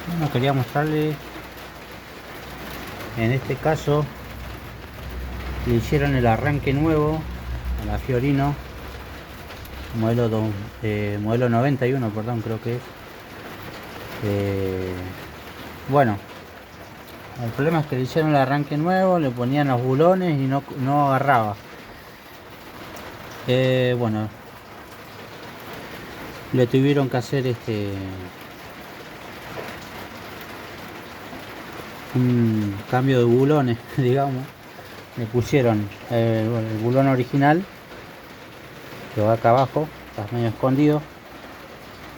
Bueno, quería mostrarle, en este caso le hicieron el arranque nuevo a la Fiorino modelo 91, perdón, creo que es. Bueno, el problema es que le hicieron el arranque nuevo, le ponían los bulones y no agarraba. Bueno, le tuvieron que hacer un cambio de bulones, digamos. Le pusieron el bulón original, que va acá abajo, está medio escondido.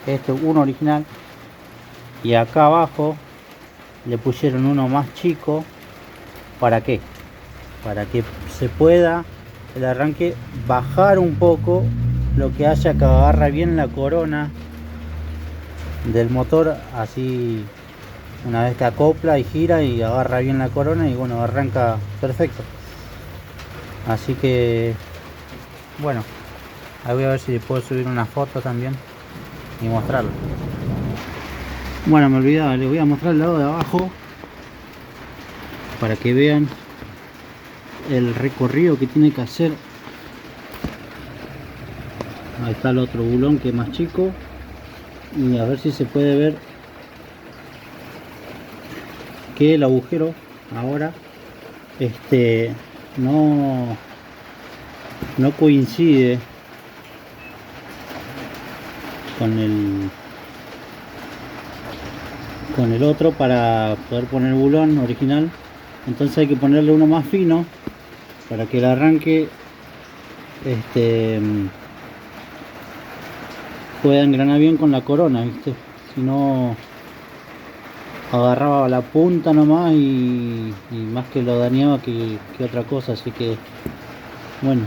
Este es uno original, y acá abajo le pusieron uno más chico. ¿Para qué? Para que se pueda el arranque bajar un poco, lo que haya que agarra bien la corona del motor, así una vez que acopla y gira y agarra bien la corona, y bueno, arranca perfecto. Así que bueno, ahí voy a ver si le puedo subir una foto también y mostrarlo. Bueno, me olvidaba, les voy a mostrar el lado de abajo para que vean el recorrido que tiene que hacer. Ahí está el otro bulón, que es más chico, y a ver si se puede ver que el agujero ahora no coincide con el otro para poder poner el bulón original. Entonces hay que ponerle uno más fino para que el arranque pueda engranar bien con la corona, ¿viste? Si no, agarraba la punta nomás y más que lo dañaba que otra cosa. Así que bueno,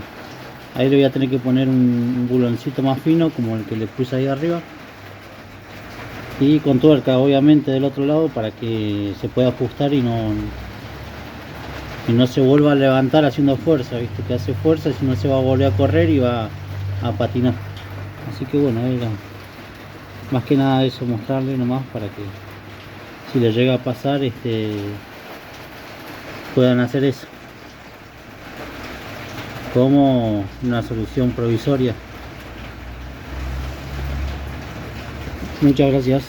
ahí le voy a tener que poner un buloncito más fino, como el que le puse ahí arriba, y con tuerca obviamente del otro lado, para que se pueda ajustar y no se vuelva a levantar haciendo fuerza, ¿viste? Que hace fuerza y si no se va a volver a correr y va a patinar. Así que bueno, era más que nada eso, mostrarle nomás para que si le llega a pasar puedan hacer eso como una solución provisoria. Muchas gracias.